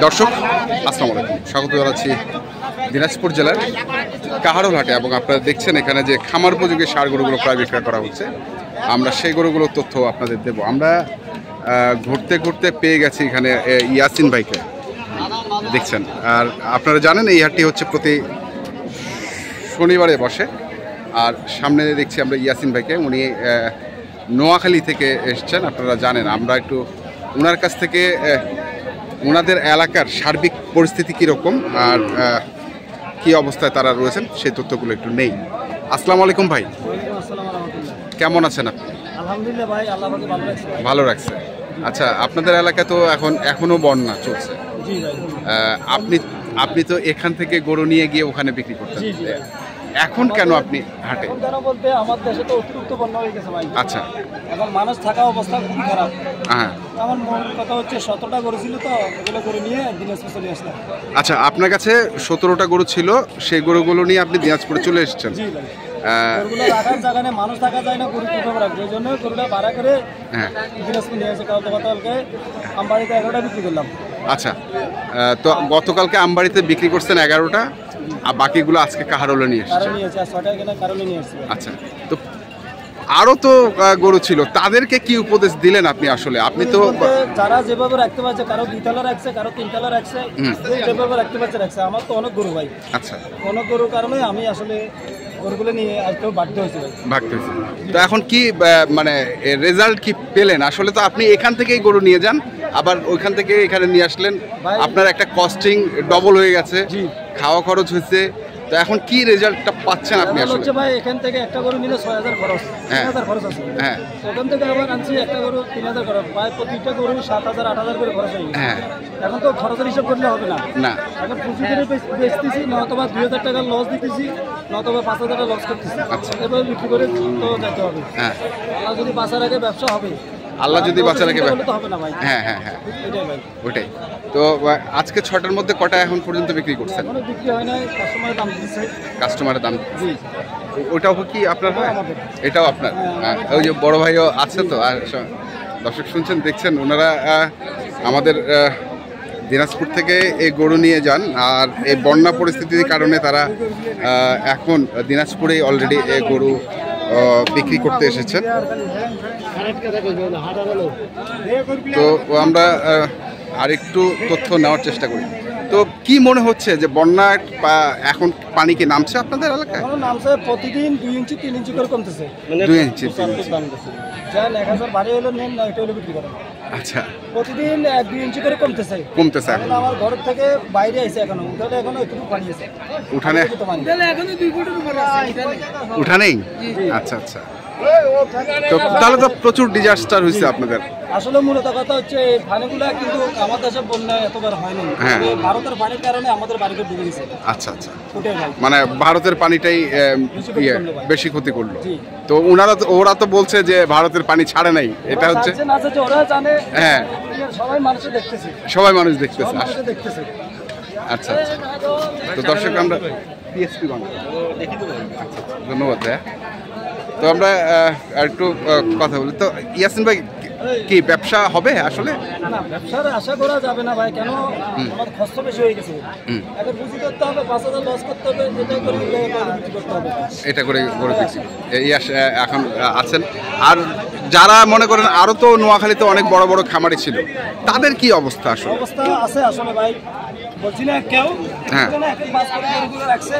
দর্শক আসসালামু আলাইকুম, স্বাগত জানাচ্ছি দিনাজপুর জেলার কাহারোল হাটে। এবং আপনারা দেখছেন এখানে যে খামার উপযোগী ষাঁড় গরুগুলো প্রায় বিক্রয় করা হচ্ছে। আমরা সেই গরুগুলোর তথ্য আপনাদের দেব। আমরা ঘুরতে ঘুরতে পেয়ে গেছি এখানে ইয়াসিন ভাইকে, দেখছেন। আর আপনারা জানেন এই হাটটি হচ্ছে প্রতি শনিবারে বসে। আর সামনে দেখছি আমরা ইয়াসিন ভাইকে, উনি নোয়াখালী থেকে এসছেন। আপনারা জানেন, আমরা একটু ওনার কাছ থেকে ওনাদের এলাকার সার্বিক পরিস্থিতি কীরকম আর কী অবস্থায় তারা রয়েছেন সেই তথ্যগুলো একটু নেই। আসসালামু আলাইকুম ভাই, কেমন আছেন আপনি? আলহামদুলিল্লাহ ভাই, আল্লাহ পাক ভালো রাখছে। ভালো রাখছে। আচ্ছা, আপনাদের এলাকায় তো এখনো বন্যা চলছে। জি ভাই। আপনি তো এখান থেকে গরু নিয়ে গিয়ে ওখানে বিক্রি করতেন, এখন কেন আপনি হাটে? কেন বলতে আমার দেশে তো অতিরিক্ত বন্যা হয়ে গেছে ভাই। আচ্ছা, এখন মানুষ থাকা অবস্থা খুবই খারাপ। হ্যাঁ, আমার মূল কথা হচ্ছে 17টা গরু ছিল, তো ওগুলো গরু নিয়ে দিনাজপুর চলে আসলাম। আচ্ছা, আপনার কাছে 17টা গরু ছিল, সেই গরুগুলো নিয়ে আপনি দিনাজপুরে চলে এসেছেন। জি ভাই। গরুগুলো রাখার জায়গা নেই, মানুষ থাকা যায় না, গরু কিভাবে রাখবে? ওই জন্য গরুটা ভাড়া করে দিনাজপুর নিয়ে এসে গতকালকে আমবাড়িতে 11টা বিক্রি করলাম। আচ্ছা, তো গতকালকে আমবাড়িতে বিক্রি করছেন 11টা, আর বাকিগুলো আজকে কাহারোলে নিয়ে এসেছেন। আচ্ছা, তো আরো তো গরু ছিল, তাদেরকে কি উপদেশ দিলেন আপনি? আসলে আপনি তো যারা যেভাবে রাখতে পারছে, কারো 2 তলা রাখছে, কারো 3 তলা রাখছে, যেভাবে রাখতে পারছে রাখছে। আমার তো অনেক গরু ভাই। আচ্ছা, অনেক গরুর কারণে আমি আসলে গরুগুলো নিয়ে আজকেও বাধ্য হয়েছি ভাই। ভাগতে হয়েছে। তো এখন কি মানে রেজাল্ট কি পেলেন? আসলে তো আপনি এখান থেকেই গরু নিয়ে যান, আবার ওইখান থেকে এখানে নিয়ে আসলেন, আপনার একটা কস্টিং ডবল হয়ে গেছে, খাওয়া খরচ হয়েছে। তো এখন কি রেজাল্টটা পাচ্ছেন আপনি? আসলে ভাই এখান থেকে একটা গরু নিলে 6000 খরচ, 3000 খরচ আছে। হ্যাঁ, ওখান থেকে আবার আনছি একটা গরু 3000 খরচ, প্রায় প্রতিটা গরু 7000 8000 করে খরচ হয়ে গেছে। হ্যাঁ, এখন তো খরচের হিসাব করলে হবে না। না, এখন পুঁজি করে বেচতেছি, নয়তোবা 2000 টাকা লস দিতেছি, নয়তোবা 5000 টাকা লস করতেছি। আচ্ছা, এভাবে বিক্রি করে তো যেতে হবে। হ্যাঁ, আল্লাহ যদি বাঁচার আগে ব্যবসা হবে, আল্লাহ যদি বাঁচা রাখে হবে না ভাই। হ্যাঁ হ্যাঁ হ্যাঁ, ওইটাই ভাই। ওইটাই তো। আজকে 6টার মধ্যে কটা এখন পর্যন্ত বিক্রি করছেন? এখনো বিক্রি হয় নাই, কাস্টমারের দাম দিচ্ছে। কাস্টমারের দাম? জি। ওটাও কি আপনার? হয়, এটাও আপনার। ওই যে বড় ভাইও আছে তো। আর দর্শক শুনছেন, দেখছেন, ওনারা আমাদের দিনাজপুর থেকে এই গরু নিয়ে যান। আর এই বন্যা পরিস্থিতির কারণে তারা এখন দিনাজপুরেই অলরেডি এই গরু বিক্রি করতে এসেছেন। তো আমরা আরেকটু তথ্য নেওয়ার চেষ্টা করি। তো কি মনে হচ্ছে যে বন্যা এখন পানি কি নামছে আপনাদের এলাকায়? নামছে, প্রতিদিন 2 ইঞ্চি 3 ইঞ্চি করে কমতেছে। 2 ইঞ্চি যান 1000 বাড়ি হলো নেন না, এটা হলো বিক্রি করেন। আচ্ছা, প্রতিদিন 2 ইঞ্চি করে কমতেছে। এখন আমার ঘর থেকে বাইরে আইছে, এখনো উঠালে এখনো একটু পানি আছে। উঠানে এখনো 2 ফুটের উপরে আছে। উঠানেই? আচ্ছা আচ্ছা, তো তাহলে তো প্রচুর ডিজাস্টার হয়েছে আপনাদের। আসলে মূলত কথা হচ্ছে এই পানিগুলা কিন্তু আমাদের দেশে বন্যা এতবার হয়নি, ভারতের পানির কারণে আমাদের বাড়িতে ডুবে গেছে। আচ্ছা আচ্ছা, মানে ভারতের পানিটাই বেশি ক্ষতি করলো। তো ওরা তো বলছে যে ভারতের পানি ছাড়ে নাই, এটা হচ্ছে ওরা জানে। হ্যাঁ, সবাই মানুষ দেখতেছে, সবাই মানুষ দেখতেছে। আচ্ছা, তো দর্শক আমরা পিএসপি বাংলা, ধন্যবাদ ভাইয়া। তো আমরা একটু কথা বলি। তো ইয়াসিন ভাই, কি ব্যবসা হবে আসলে? না, ব্যবসার আশা করা যাবে না ভাই, কেন আমার খরচ বেশি হয়ে গেছে। এখন পুঁজি করতে হবে, 5000 লস করতে হবে, এটা করে বিক্রি করতে হবে, এটা করে বিক্রি। এখন আছেন। আর যারা মনে করেন আরো তো নোয়াখালীতে অনেক বড় বড় খামারি ছিল, তাদের কি অবস্থা? আসলে অবস্থা আছে আসলে ভাই, বলছি না কেউ রাখছে,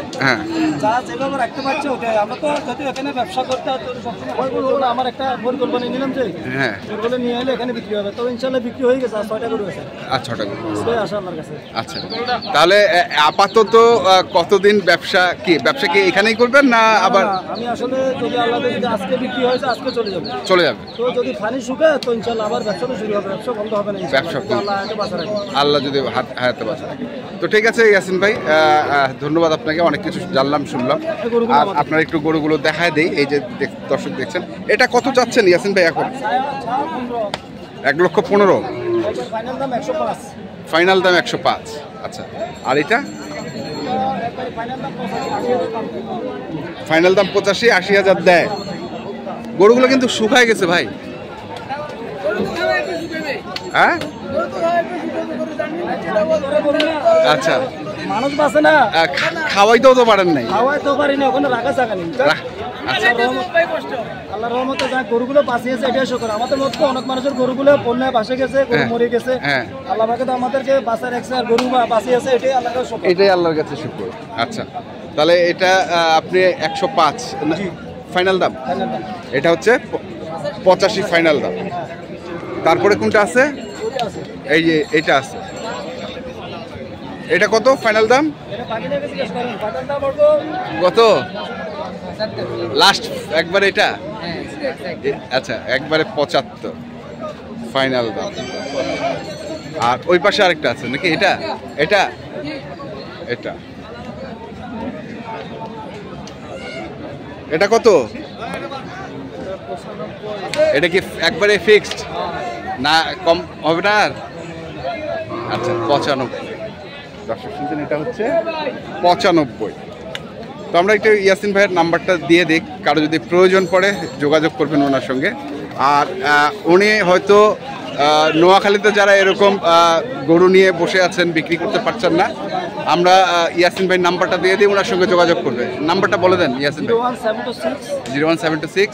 যা যেভাবে রাখতে পারছে ওটাই। আমরা তো যদি এখানে ব্যবসা করতে আমার একটা পরিকল্পনা নিলাম যে গরুগুলো নিয়ে এলে এখানে বিক্রি হবে, তো ইনশাল্লাহ বিক্রি হয়ে গেছে। 6টা গরু আছে। আচ্ছা, 6টা গরু আসে আমার কাছে। আচ্ছা, তাহলে আপাতত কতদিন ব্যবসা কি এখানেই করবেন না আবার? আমি আসলে যদি আল্লাহ যদি আজকে বিক্রি হয়েছে আজকে চলে যাবে। তো যদি পানি শুকায় তো ইনশাল্লাহ আবার ব্যবসাটা শুরু হবে, ব্যবসা বন্ধ হবে না। আল্লাহ যদি হায়াতে বাঁচা রাখে। তো ঠিক আছে ইয়াসিন ভাই, ধন্যবাদ আপনাকে, অনেক কিছু জানলাম শুনলাম। আর আপনার একটু গরুগুলো দেখায় দেই। এই যে দর্শক দেখছেন, এটা কত চাচ্ছেন ইয়াসিন ভাই এখন? 1,15,000। ফাইনাল দাম 105। আচ্ছা, আর এটা ফাইনাল দাম 85-80,000 দেয়। গরুগুলো কিন্তু শুকায় গেছে ভাই। হ্যাঁ আচ্ছা মানুষ বাঁচে না, খাওয়াইতেও তো পারেন নাই। খাওয়াইতেও পারি না, ওখানে রাখা জায়গা নেই। আল্লাহর রহমতে যা গরুগুলো বাঁচিয়েছে এটাই শুকর। আমাদের মধ্যে অনেক মানুষের গরুগুলো বন্যায় ভাসে গেছে, গরু মরে গেছে। আল্লাহ পাকে তো আমাদেরকে বাঁচায় রাখছে, আর গরু বাঁচিয়েছে, এটাই আল্লাহর শুকর। এটাই আল্লাহর কাছে শুকর। আচ্ছা, তাহলে এটা আপনি 105 ফাইনাল দাম, এটা হচ্ছে 85 ফাইনাল দাম। তারপরে কোনটা আছে? এই যে এটা আছে, এটা কত ফাইনাল দাম? কত লাস্ট একবার এটা? আচ্ছা, একবারে 75 ফাইনাল দাম। আর ওই পাশে আরেকটা আছে নাকি? এটা এটা এটা এটা কত? এটা কি একবারে ফিক্সড না কম হবে না আর? আচ্ছা 95। দর্শক শুনছেন, এটা হচ্ছে 95। তো আমরা একটু ইয়াসিন ভাইয়ের নাম্বারটা দিয়ে দিই, কারো যদি প্রয়োজন পড়ে যোগাযোগ করবেন ওনার সঙ্গে। আর উনি হয়তো নোয়াখালীতে যারা এরকম গরু নিয়ে বসে আছেন, বিক্রি করতে পারছেন না, আমরা ইয়াসিন ভাইয়ের নাম্বারটা দিয়ে দিই, ওনার সঙ্গে যোগাযোগ করবে। নাম্বারটা বলে দেন ইয়াসিন ভাই। 01726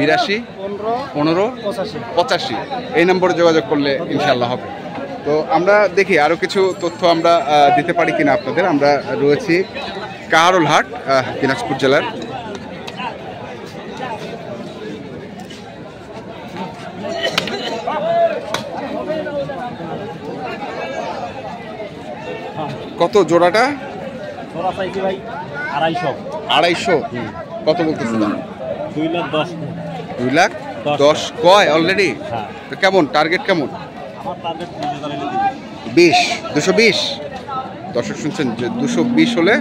82 15 85। এই নম্বরে যোগাযোগ করলে ইনশাল্লাহ হবে। তো আমরা দেখি আরও কিছু তথ্য আমরা দিতে পারি কিনা আপনাদের। আমরা রয়েছি কাহারোল হাট, দিনাজপুর জেলার। কত জোড়াটা? জোড়া চাইছি ভাই 250। 250? কত বলতেছে দাম? 2,10,000 কয় অলরেডি? হ্যাঁ। তো কেমন টার্গেট কেমন? আমার টার্গেট 220। দর্শক শুনছেন যে 220 হলে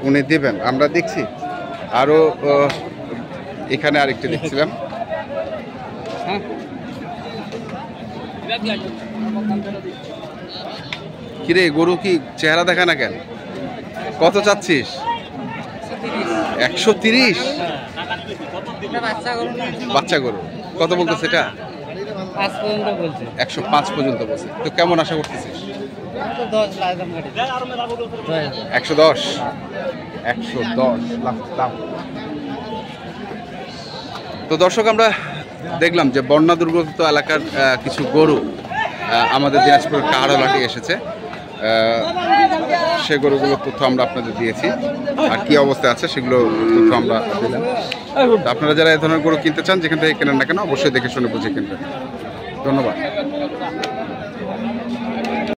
উনি দেবেন। আমরা দেখছি আরও এখানে আরেকটি দেখছিলাম। কিরে গরু কি চেহারা দেখা না কেন? কত চাচ্ছিস? 130? বাচ্চা গরু কত বলতেছে এটা? 105 পর্যন্ত বলছে। তো কেমন আশা করতেছিস? 110 লাখ দাম। তো দর্শক, আমরা দেখলাম যে বন্যা দুর্গত এলাকার কিছু গরু আমাদের দিনাজপুরের কাহারোল হাটে এসেছে। সে গরুগুলোর তথ্য আমরা আপনাদের দিয়েছি, আর কি অবস্থা আছে সেগুলো তথ্য আমরা দিলাম। আপনারা যারা এই ধরনের গরু কিনতে চান, যেখান থেকে কেনেন না কেন, অবশ্যই দেখে শুনে বুঝে কিনবেন। ধন্যবাদ।